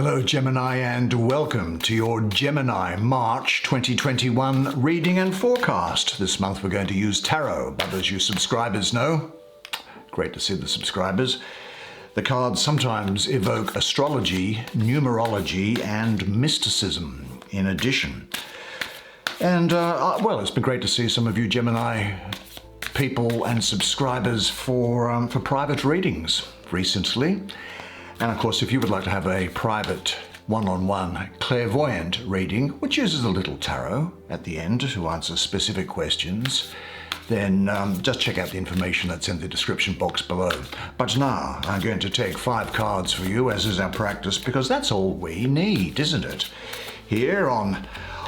Hello Gemini and welcome to your Gemini March 2021 reading and forecast. This month we're going to use tarot, but as you subscribers know, great to see the subscribers, the cards sometimes evoke astrology, numerology and mysticism in addition. And well, it's been great to see some of you Gemini people and subscribers for private readings recently. And of course, if you would like to have a private one-on-one clairvoyant reading, which uses a little tarot at the end to answer specific questions, then just check out the information that's in the description box below. But now I'm going to take 5 cards for you, as is our practice, because that's all we need, isn't it? Here on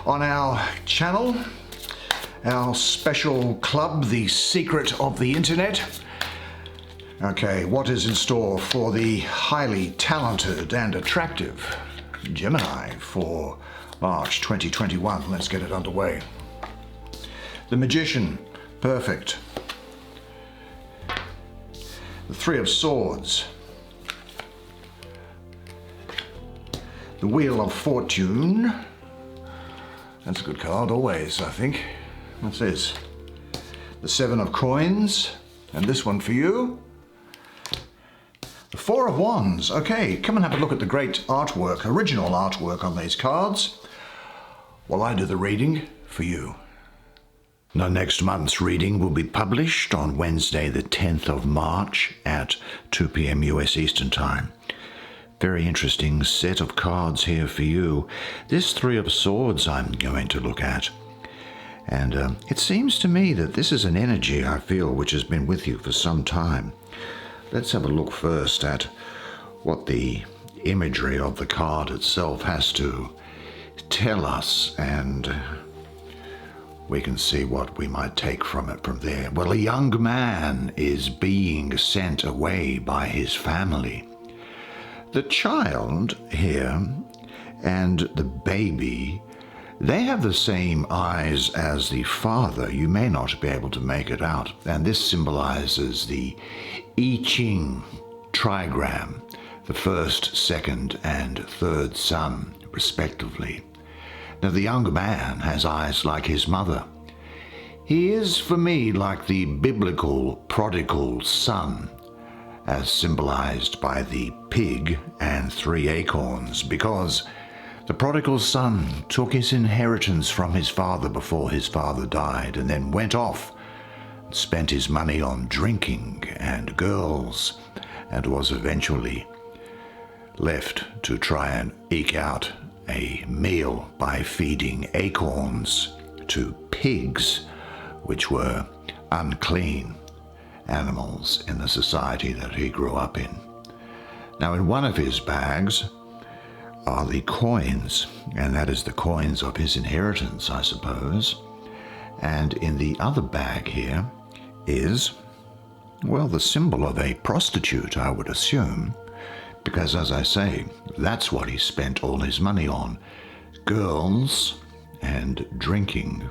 our channel, our special club, The Secret of the Internet. Okay, what is in store for the highly talented and attractive Gemini for March 2021? Let's get it underway. The Magician, perfect. The Three of Swords. The Wheel of Fortune. That's a good card, always, I think. What's this? The Seven of Coins. And this one for you. The Four of Wands. Okay, come and have a look at the great artwork, original artwork on these cards, while I do the reading for you. Now, next month's reading will be published on Wednesday, the 10th of March at 2 p.m. US Eastern Time. Very interesting set of cards here for you. This Three of Swords I'm going to look at. And it seems to me that this is an energy, I feel, which has been with you for some time. Let's have a look first at what the imagery of the card itself has to tell us, and we can see what we might take from it from there. Well, a young man is being sent away by his family. The child here and the baby, they have the same eyes as the father. You may not be able to make it out. And this symbolizes the I Ching trigram, the first, second, and third son, respectively. Now, the young man has eyes like his mother. He is, for me, like the biblical prodigal son, as symbolized by the pig and 3 acorns, because the prodigal son took his inheritance from his father before his father died, and then went off, spent his money on drinking and girls, and was eventually left to try and eke out a meal by feeding acorns to pigs, which were unclean animals in the society that he grew up in. Now, in one of his bags are the coins, and that is the coins of his inheritance, I suppose. And in the other bag here is, well, the symbol of a prostitute, I would assume, because, as I say, that's what he spent all his money on: girls and drinking.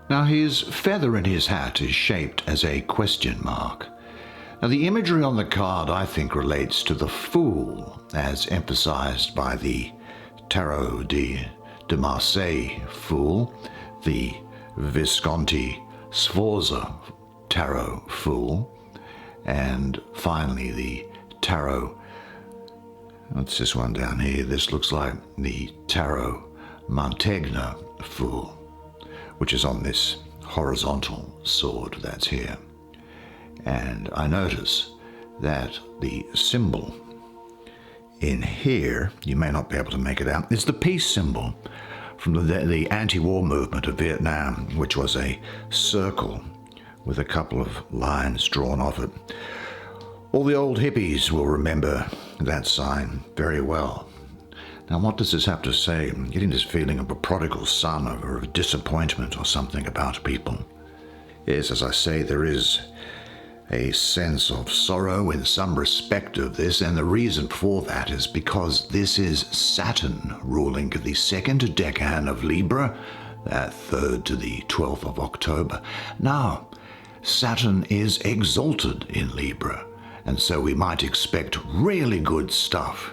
Now, his feather in his hat is shaped as a question mark. Now, the imagery on the card, I think, relates to the Fool, as emphasized by the Tarot de Marseille Fool, the Visconti Sforza Tarot Fool, and finally the Tarot, what's this one down here? This looks like the Tarot Mantegna Fool, which is on this horizontal sword that's here. And I notice that the symbol in here, you may not be able to make it out, it's the peace symbol from the anti-war movement of Vietnam, which was a circle with a couple of lines drawn off it. All the old hippies will remember that sign very well. Now, what does this have to say? I'm getting this feeling of a prodigal son or a disappointment or something about people. Yes, as I say, there is a sense of sorrow in some respect of this, and the reason for that is because this is Saturn ruling the second decan of Libra, that 3rd to the 12th of October. Now, Saturn is exalted in Libra, and so we might expect really good stuff.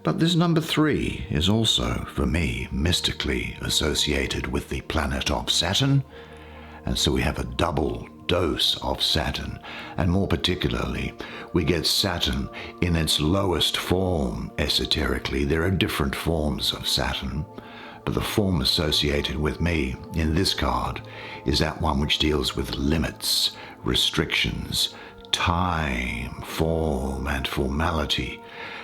But this number 3 is also, for me, mystically associated with the planet of Saturn, and so we have a double dose of Saturn, and more particularly, we get Saturn in its lowest form esoterically. There are different forms of Saturn, but the form associated with me in this card is that one which deals with limits, restrictions, time, form, and formality.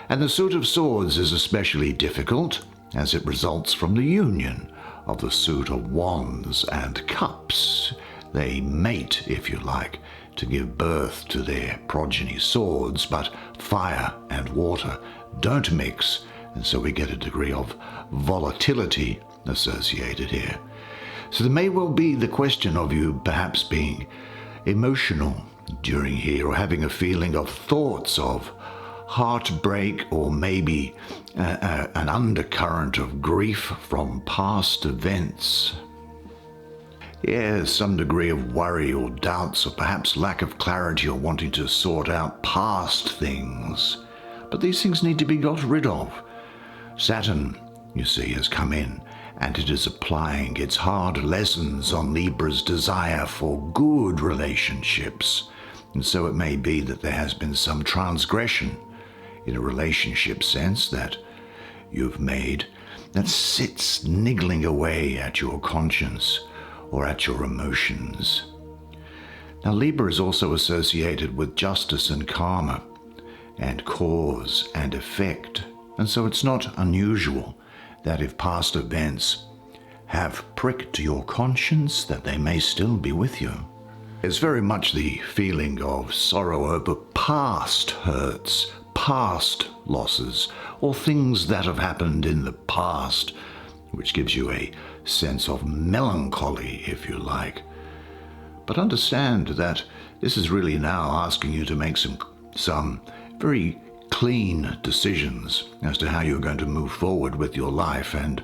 And the suit of swords is especially difficult, as it results from the union of the suit of wands and cups. They mate, if you like, to give birth to their progeny swords, but fire and water don't mix, and so we get a degree of volatility associated here. So there may well be the question of you perhaps being emotional during here, or having a feeling of thoughts of heartbreak, or maybe an undercurrent of grief from past events. Yes, some degree of worry or doubts, or perhaps lack of clarity, or wanting to sort out past things. But these things need to be got rid of. Saturn, you see, has come in, and it is applying its hard lessons on Libra's desire for good relationships. And so it may be that there has been some transgression in a relationship sense that you've made that sits niggling away at your conscience or at your emotions. Now, Libra is also associated with justice and karma, and cause and effect, and so it's not unusual that if past events have pricked your conscience, that they may still be with you. It's very much the feeling of sorrow over past hurts, past losses, or things that have happened in the past, which gives you a sense of melancholy, if you like. But understand that this is really now asking you to make some very clean decisions as to how you're going to move forward with your life and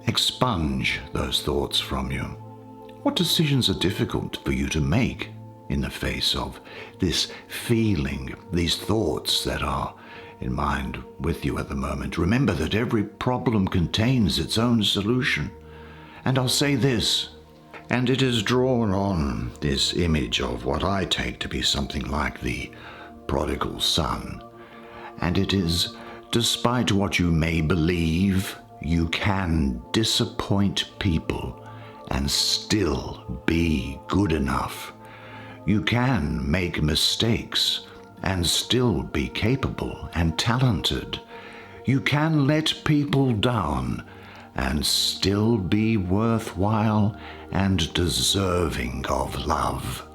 expunge those thoughts from you. What decisions are difficult for you to make in the face of this feeling, these thoughts that are in mind with you at the moment? Remember that every problem contains its own solution. And I'll say this, and it is drawn on this image of what I take to be something like the prodigal son. And it is, despite what you may believe, you can disappoint people and still be good enough. You can make mistakes and still be capable and talented. You can let people down and still be worthwhile and deserving of love.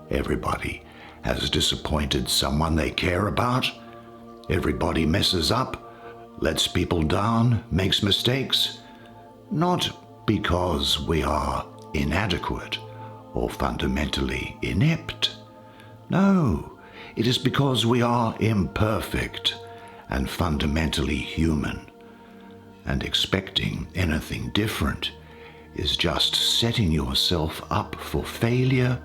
Everybody has disappointed someone they care about. Everybody messes up, lets people down, makes mistakes. Not because we are inadequate or fundamentally inept. No, it is because we are imperfect and fundamentally human. And expecting anything different is just setting yourself up for failure,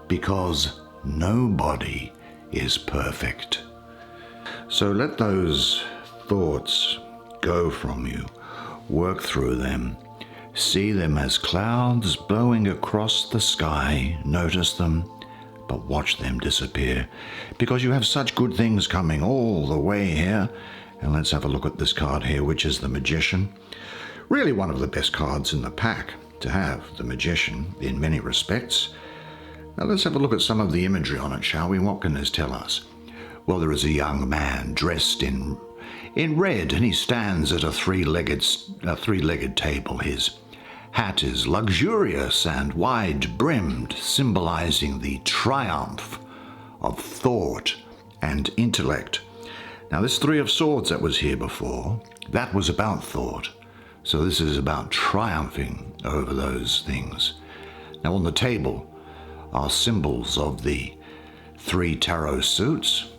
because nobody is perfect. So let those thoughts go from you. Work through them. See them as clouds blowing across the sky. Notice them, but watch them disappear, because you have such good things coming all the way here. And let's have a look at this card here, which is the Magician. Really one of the best cards in the pack to have, the Magician, in many respects. Now let's have a look at some of the imagery on it, shall we? What can this tell us? Well, there is a young man dressed in red, and he stands at a three-legged table. His hat is luxurious and wide-brimmed, symbolizing the triumph of thought and intellect. Now, this Three of Swords that was here before, that was about thought. So this is about triumphing over those things. Now, on the table are symbols of the 3 tarot suits.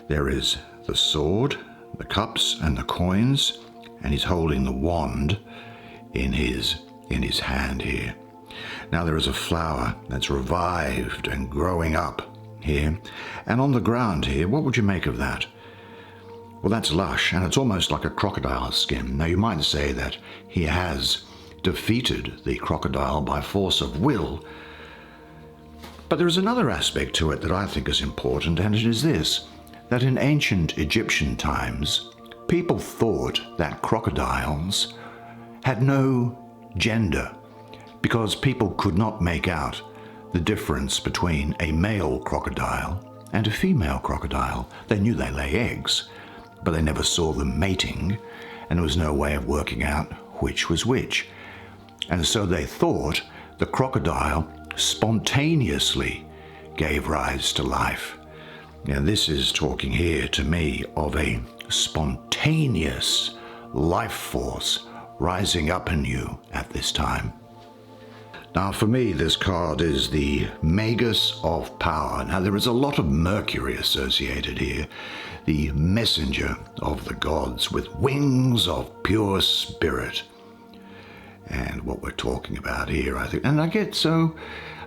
There is the sword, the cups, and the coins, and he's holding the wand in his hand here. Now, there is a flower that's revived and growing up here. And on the ground here, what would you make of that? Well, that's lush, and it's almost like a crocodile skin. Now, you might say that he has defeated the crocodile by force of will, but there is another aspect to it that I think is important, and it is this, that in ancient Egyptian times, people thought that crocodiles had no gender, because people could not make out the difference between a male crocodile and a female crocodile. They knew they lay eggs, but they never saw them mating, and there was no way of working out which was which. And so they thought the crocodile spontaneously gave rise to life. Now, this is talking here to me of a spontaneous life force rising up in you at this time. Now, for me, this card is the Magus of Power. Now, there is a lot of Mercury associated here, the messenger of the gods with wings of pure spirit. And what we're talking about here, I think, and I get so,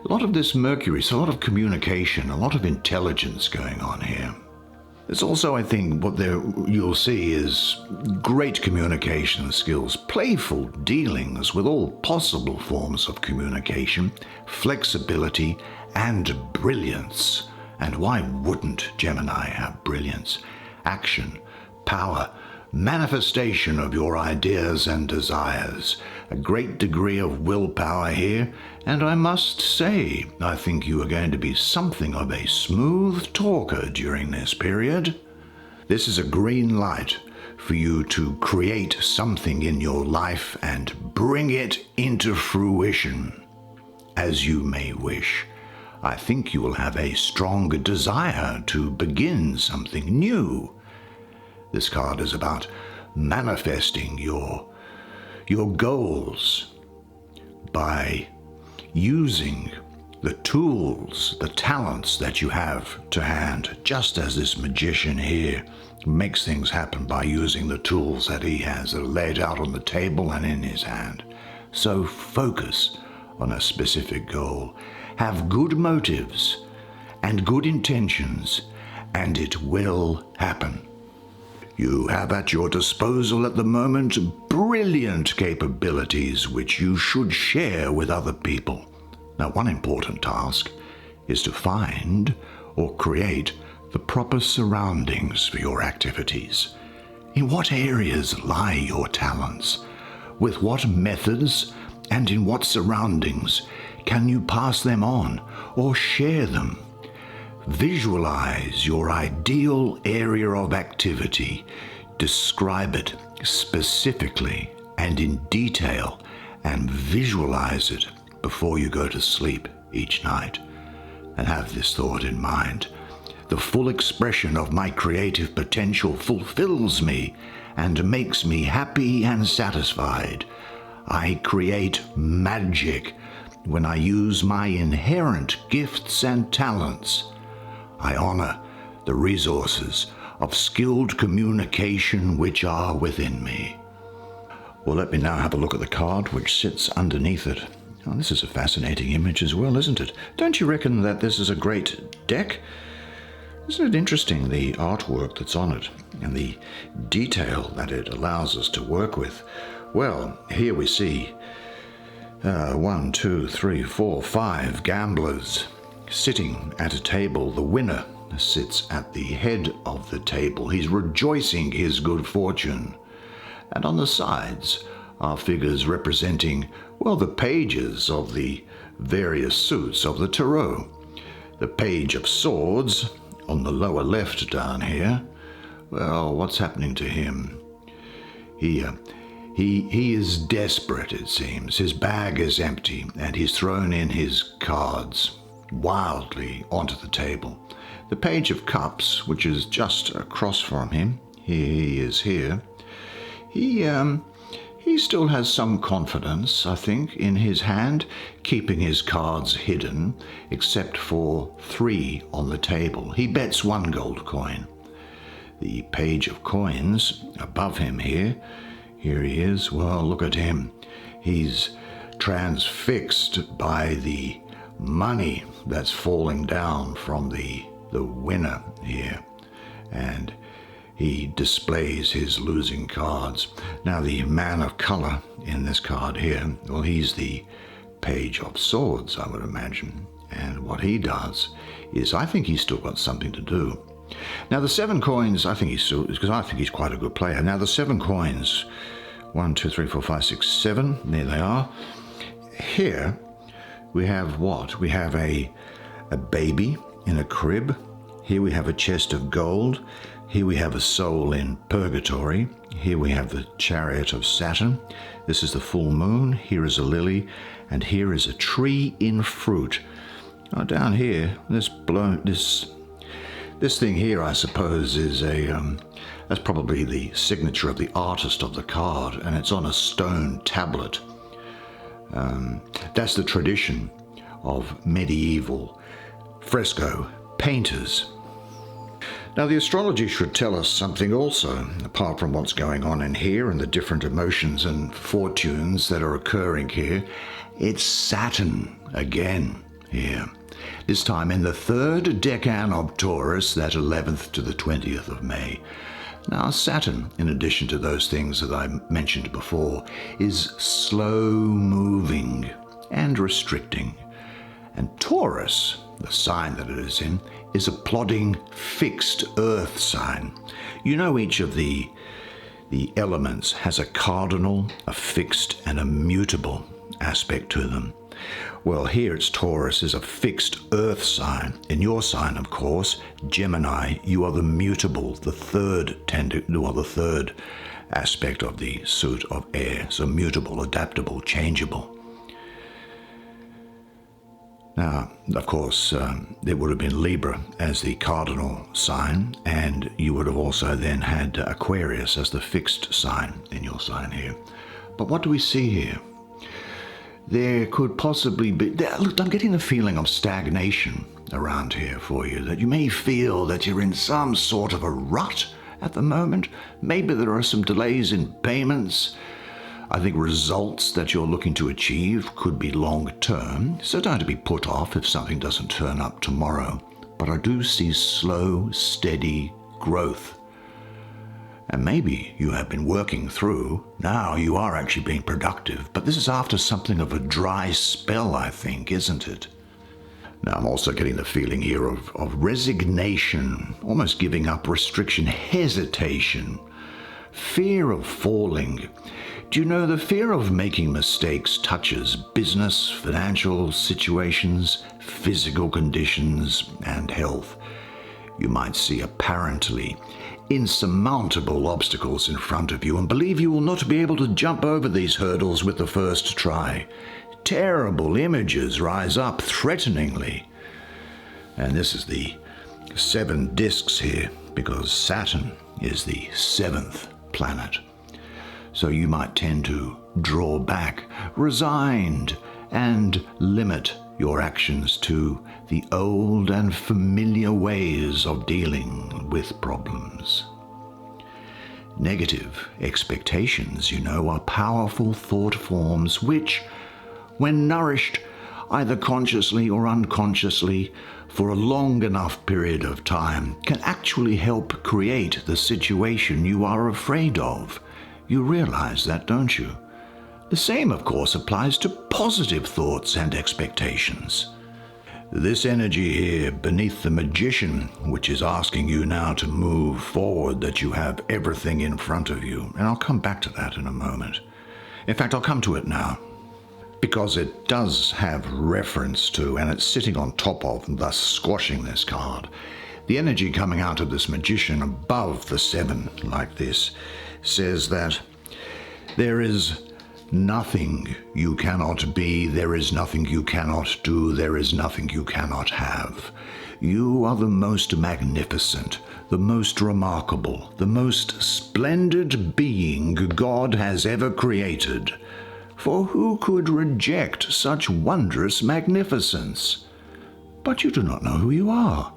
a lot of this Mercury, so a lot of communication, a lot of intelligence going on here. There's also, I think, what you'll see is great communication skills, playful dealings with all possible forms of communication, flexibility, and brilliance. And why wouldn't Gemini have brilliance? Action, power, manifestation of your ideas and desires, a great degree of willpower here, and I must say, I think you are going to be something of a smooth talker during this period. This is a green light for you to create something in your life and bring it into fruition as you may wish. I think you will have a strong desire to begin something new. This card is about manifesting your goals by using the tools, the talents that you have to hand, just as this magician here makes things happen by using the tools that he has that are laid out on the table and in his hand. So focus on a specific goal. Have good motives and good intentions, and it will happen. You have at your disposal at the moment brilliant capabilities which you should share with other people. Now, one important task is to find or create the proper surroundings for your activities. In what areas lie your talents? With what methods and in what surroundings can you pass them on or share them? Visualize your ideal area of activity. Describe it specifically and in detail, and visualize it before you go to sleep each night. And have this thought in mind: the full expression of my creative potential fulfills me and makes me happy and satisfied. I create magic when I use my inherent gifts and talents. I honor the resources of skilled communication which are within me. Well, let me now have a look at the card which sits underneath it. Oh, this is a fascinating image as well, isn't it? Don't you reckon that this is a great deck? Isn't it interesting, the artwork that's on it and the detail that it allows us to work with? Well, here we see 1, 2, 3, 4, 5 gamblers sitting at a table. The winner sits at the head of the table. He's rejoicing his good fortune. And on the sides are figures representing, well, the pages of the various suits of the tarot. The Page of Swords on the lower left down here. Well, what's happening to him? He is desperate, it seems. His bag is empty, and he's thrown in his cards wildly onto the table. The Page of Cups, which is just across from him, he is here. He still has some confidence, I think, in his hand, keeping his cards hidden, except for 3 on the table. He bets 1 gold coin. The Page of Coins above him here he is. Well, look at him. He's transfixed by the money that's falling down from the winner here. And he displays his losing cards. Now, the man of color in this card here, well, he's the Page of Swords, I would imagine. And what he does is, I think he's still got something to do. Now, the 7 coins, I think because I think he's quite a good player. Now, the 7 coins, 1, 2, 3, 4, 5, 6, 7, there they are. Here, we have what? We have a baby in a crib. Here we have a chest of gold. Here we have a soul in purgatory. Here we have the chariot of Saturn. This is the full moon. Here is a lily. And here is a tree in fruit. Now, down here, this thing here, I suppose, is that's probably the signature of the artist of the card, and it's on a stone tablet. That's the tradition of medieval fresco painters. Now, the astrology should tell us something also, apart from what's going on in here and the different emotions and fortunes that are occurring here. It's Saturn again here. This time in the 3rd decan of Taurus, that 11th to the 20th of May. Now, Saturn, in addition to those things that I mentioned before, is slow-moving and restricting. And Taurus, the sign that it is in, is a plodding, fixed earth sign. You know, each of the elements has a cardinal, a fixed, and a mutable aspect to them. Well, here it's Taurus is a fixed earth sign. In your sign, of course, Gemini, you are the mutable, the third aspect of the suit of air. So mutable, adaptable, changeable. Now, of course, there would have been Libra as the cardinal sign, and you would have also then had Aquarius as the fixed sign in your sign here. But what do we see here? There could possibly be, look, I'm getting the feeling of stagnation around here for you, that you may feel that you're in some sort of a rut at the moment. Maybe there are some delays in payments. I think results that you're looking to achieve could be long term, so don't be put off if something doesn't turn up tomorrow. But I do see slow, steady growth. And maybe you have been working through, now you are actually being productive, but this is after something of a dry spell, I think, isn't it? Now, I'm also getting the feeling here of resignation, almost giving up, restriction, hesitation, fear of falling. Do you know the fear of making mistakes touches business, financial situations, physical conditions, and health? You might see apparently insurmountable obstacles in front of you and believe you will not be able to jump over these hurdles with the first try. Terrible images rise up threateningly. And this is the 7 discs here, because Saturn is the 7th planet. So you might tend to draw back, resigned, and limit your actions to the old and familiar ways of dealing with problems. Negative expectations, you know, are powerful thought forms which, when nourished either consciously or unconsciously for a long enough period of time, can actually help create the situation you are afraid of. You realize that, don't you? The same, of course, applies to positive thoughts and expectations. This energy here beneath the magician, which is asking you now to move forward, that you have everything in front of you. And I'll come back to that in a moment. In fact, I'll come to it now, because it does have reference to, and it's sitting on top of, and thus squashing this card. The energy coming out of this magician above the 7, like this, says that there is nothing you cannot be, there is nothing you cannot do, there is nothing you cannot have. You are the most magnificent, the most remarkable, the most splendid being God has ever created. For who could reject such wondrous magnificence? But you do not know who you are,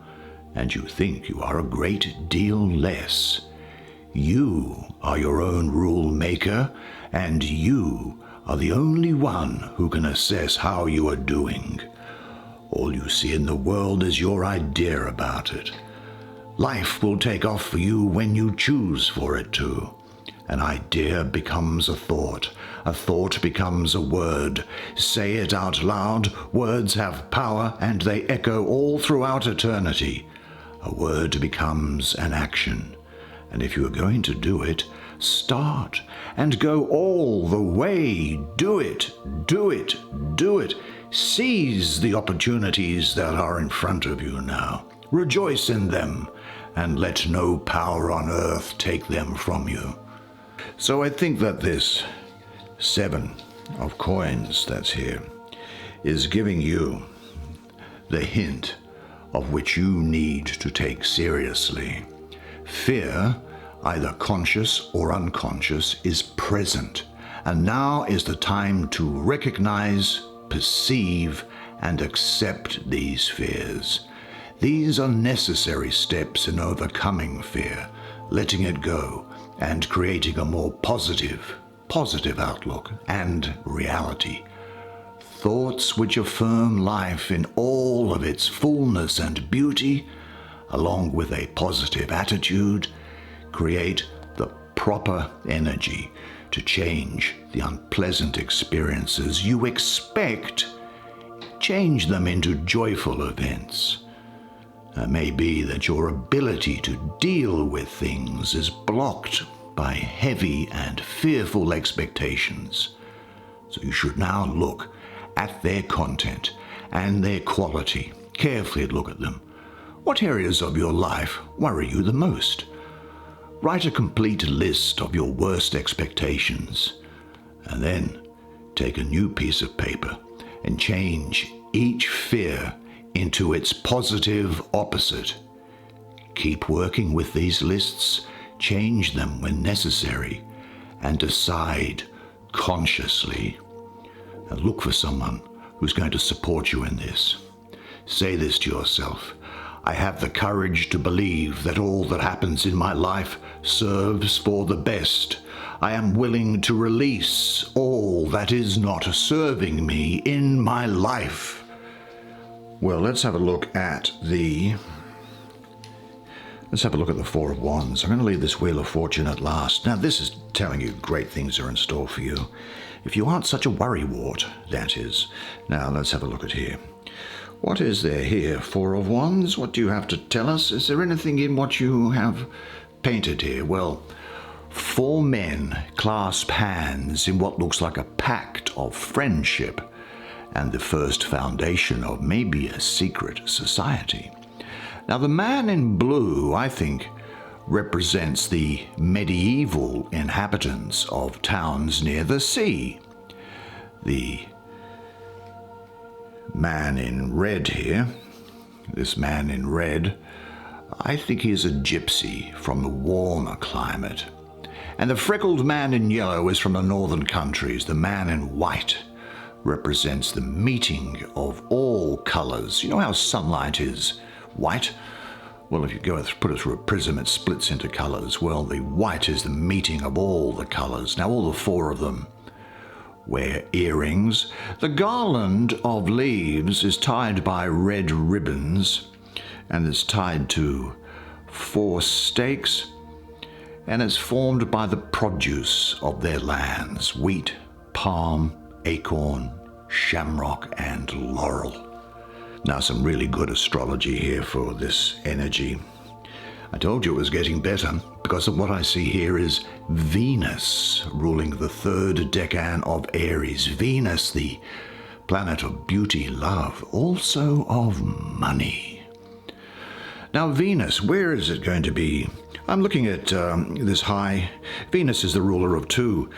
and you think you are a great deal less. You are your own rule maker, and you are the only one who can assess how you are doing. All you see in the world is your idea about it. Life will take off for you when you choose for it to. An idea becomes a thought becomes a word. Say it out loud, words have power and they echo all throughout eternity. A word becomes an action, and if you are going to do it, start and go all the way. Do it, do it, do it. Seize the opportunities that are in front of you now. Rejoice in them, and let no power on earth take them from you. So I think that this 7 of coins that's here is giving you the hint of which you need to take seriously. Fear, either conscious or unconscious, is present, and now is the time to recognize, perceive, and accept these fears. These are necessary steps in overcoming fear, letting it go, and creating a more positive outlook and reality. Thoughts which affirm life in all of its fullness and beauty, along with a positive attitude, create the proper energy to change the unpleasant experiences you expect, change them into joyful events. It may be that your ability to deal with things is blocked by heavy and fearful expectations. So you should now look at their content and their quality. Carefully look at them. What areas of your life worry you the most? Write a complete list of your worst expectations, and then take a new piece of paper and change each fear into its positive opposite. Keep working with these lists, change them when necessary, and decide consciously. And look for someone who's going to support you in this. Say this to yourself: I have the courage to believe that all that happens in my life serves for the best. I am willing to release all that is not serving me in my life. Well, let's have a look at the 4 of Wands. I'm going to leave this Wheel of Fortune at last. Now, this is telling you great things are in store for you. If you aren't such a worrywart, that is. Now, let's have a look at here. What is there here? 4 of Wands. What do you have to tell us? Is there anything in what you have painted here? Well, 4 men clasp hands in what looks like a pact of friendship, and the first foundation of maybe a secret society. Now, the man in blue, I think, represents the medieval inhabitants of towns near the sea. The man in red here, this man in red, I think he is a gypsy from the warmer climate. And the freckled man in yellow is from the northern countries. The man in white represents the meeting of all colors. You know how sunlight is white? Well, if you go and put it through a prism, it splits into colors. Well, the white is the meeting of all the colors. Now, all the 4 of them wear earrings. The garland of leaves is tied by red ribbons, and it's tied to 4 stakes, and it's formed by the produce of their lands: wheat, palm, acorn, shamrock, and laurel. Now, some really good astrology here for this energy. I told you it was getting better because of what I see here is Venus ruling the 3rd decan of Aries. Venus, the planet of beauty, love, also of money. Now, Venus, where is it going to be? I'm looking at this high. Venus is the ruler of 2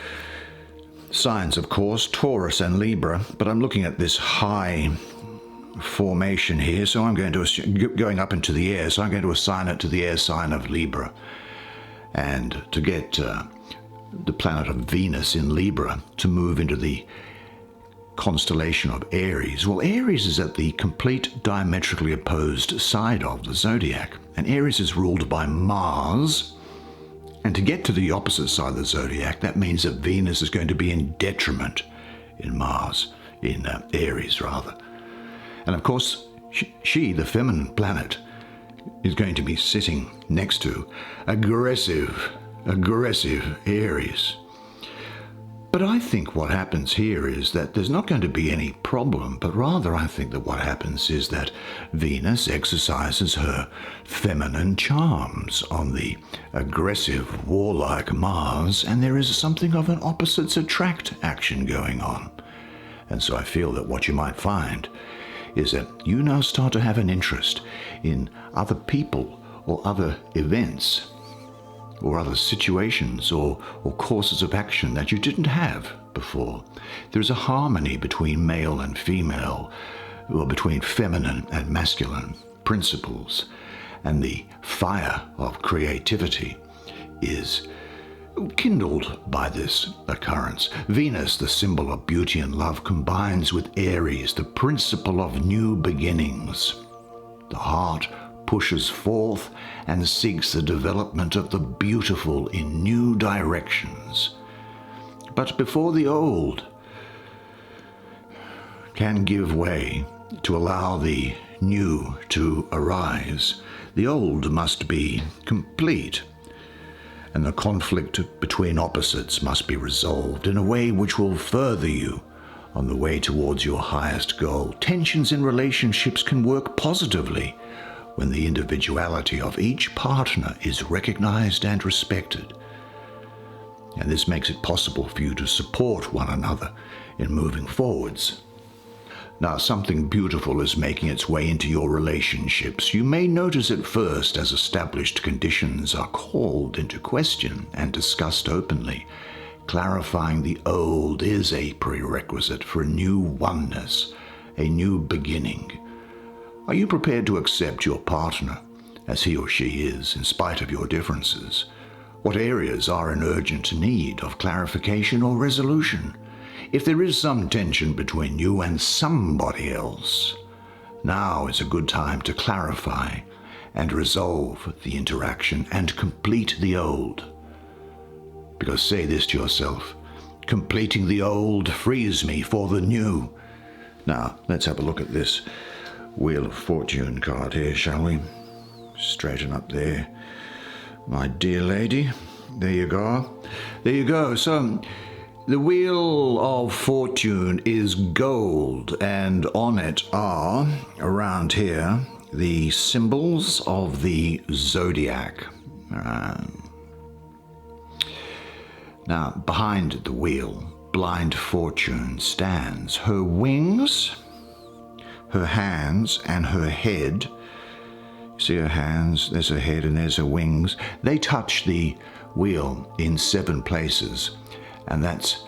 signs, of course, Taurus and Libra, but I'm looking at this high formation here, so I'm going to going up into the air, so I'm going to assign it to the air sign of Libra. And to get the planet of Venus in Libra to move into the constellation of Aries, well, Aries is at the complete diametrically opposed side of the zodiac, and Aries is ruled by Mars. And to get to the opposite side of the zodiac, that means that Venus is going to be in detriment in Aries rather. And of course, she, the feminine planet, is going to be sitting next to aggressive Aries. But I think what happens here is that there's not going to be any problem, but rather I think that what happens is that Venus exercises her feminine charms on the aggressive, warlike Mars, and there is something of an opposites attract action going on. And so I feel that what you might find is that you now start to have an interest in other people or other events or other situations or courses of action that you didn't have before. There's a harmony between male and female, or between feminine and masculine principles, and the fire of creativity is kindled by this occurrence. Venus, the symbol of beauty and love, combines with Aries, the principle of new beginnings. The heart pushes forth and seeks the development of the beautiful in new directions. But before the old can give way to allow the new to arise, the old must be complete, and the conflict between opposites must be resolved in a way which will further you on the way towards your highest goal. Tensions in relationships can work positively when the individuality of each partner is recognized and respected. And this makes it possible for you to support one another in moving forwards. Now, something beautiful is making its way into your relationships. You may notice at first as established conditions are called into question and discussed openly. Clarifying the old is a prerequisite for a new oneness, a new beginning. Are you prepared to accept your partner as he or she is, in spite of your differences? What areas are in urgent need of clarification or resolution? If there is some tension between you and somebody else, now is a good time to clarify and resolve the interaction and complete the old. Because say this to yourself, completing the old frees me for the new. Now, let's have a look at this Wheel of Fortune card here, shall we? Straighten up there, my dear lady. There you go. There you go. So, the Wheel of Fortune is gold, and on it are, around here, the symbols of the zodiac. Now, behind the wheel, blind Fortune stands. Her wings, her hands, and her head. See her hands, there's her head, and there's her wings. They touch the wheel in 7 places, and that's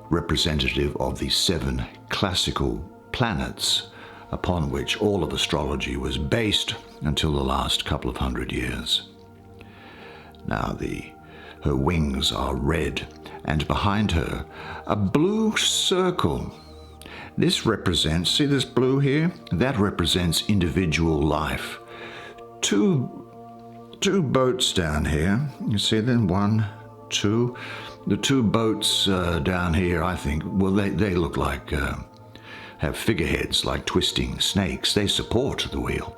representative of the 7 classical planets upon which all of astrology was based until the last couple of 100 years. Now, her wings are red, and behind her, a blue circle. This represents, see this blue here? That represents individual life. Two boats down here. You see them? 1, 2. The 2 boats down here, I think, well, they look like, have figureheads like twisting snakes. They support the wheel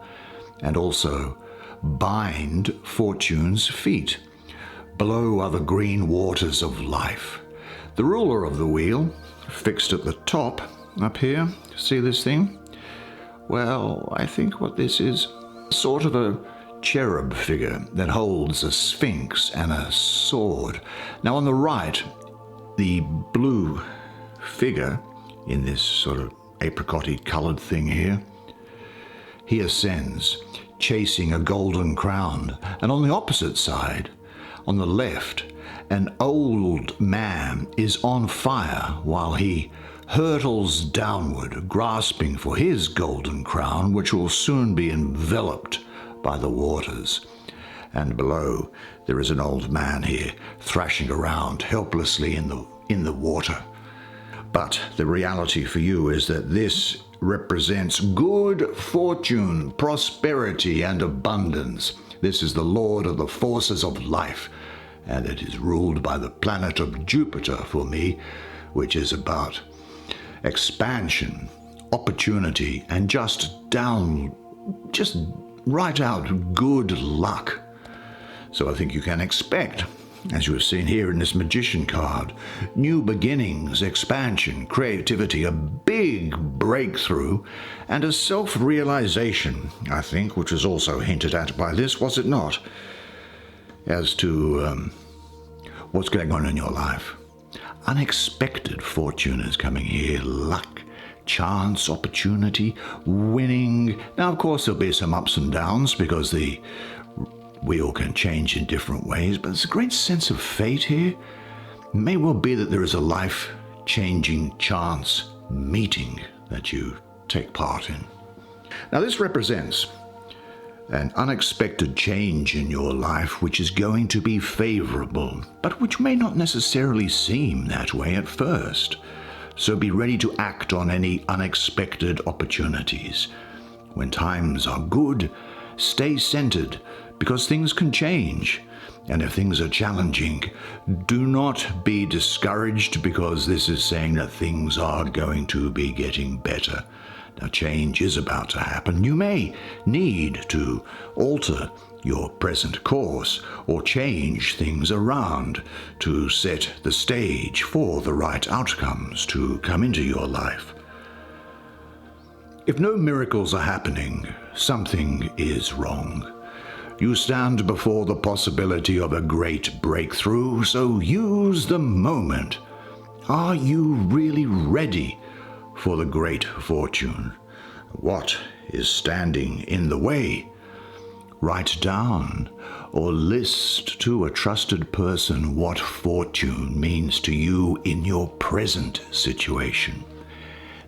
and also bind Fortune's feet. Below are the green waters of life. The ruler of the wheel, fixed at the top, up here, see this thing? Well, I think what this is, sort of a cherub figure that holds a sphinx and a sword. Now on the right, the blue figure in this sort of apricot-y coloured thing here, he ascends, chasing a golden crown. And on the opposite side, on the left, an old man is on fire while he hurtles downward, grasping for his golden crown, which will soon be enveloped by the waters. And below, there is an old man here, thrashing around helplessly in the water. But the reality for you is that this represents good fortune, prosperity, and abundance. This is the lord of the forces of life, and it is ruled by the planet of Jupiter for me, which is about expansion, opportunity and just write out good luck. So I think you can expect, as you have seen here in this Magician card, new beginnings, expansion, creativity, a big breakthrough, and a self-realization, I think, which was also hinted at by this, was it not, as to what's going on in your life. Unexpected fortune is coming here, luck, chance, opportunity, winning. Now, of course, there'll be some ups and downs because the wheel can change in different ways, but there's a great sense of fate here. It may well be that there is a life-changing chance meeting that you take part in. Now, this represents an unexpected change in your life which is going to be favorable, but which may not necessarily seem that way at first. So be ready to act on any unexpected opportunities. When times are good, stay centered, because things can change. And if things are challenging, do not be discouraged, because this is saying that things are going to be getting better. Now, change is about to happen. You may need to alter your present course or change things around to set the stage for the right outcomes to come into your life. If no miracles are happening, something is wrong. You stand before the possibility of a great breakthrough, so use the moment. Are you really ready for the great fortune? What is standing in the way? Write down or list to a trusted person what fortune means to you in your present situation.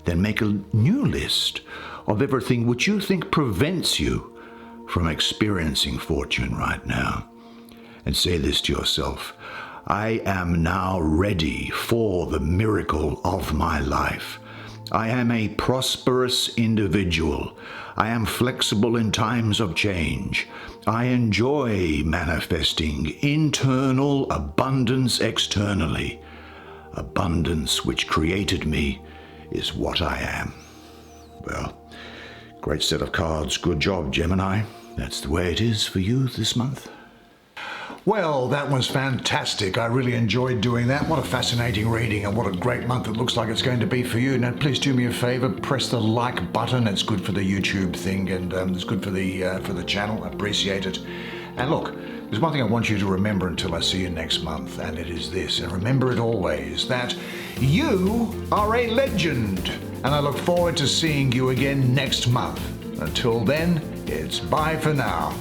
Then make a new list of everything which you think prevents you from experiencing fortune right now. And say this to yourself: I am now ready for the miracle of my life. I am a prosperous individual. I am flexible in times of change. I enjoy manifesting internal abundance externally. Abundance which created me is what I am. Well, great set of cards. Good job, Gemini. That's the way it is for you this month. Well, that was fantastic. I really enjoyed doing that. What a fascinating reading, and what a great month it looks like it's going to be for you. Now, please do me a favor, press the like button. It's good for the YouTube thing, and it's good for the channel. I appreciate it. And look, there's one thing I want you to remember until I see you next month, and it is this, and remember it always, that you are a legend. And I look forward to seeing you again next month. Until then, it's bye for now.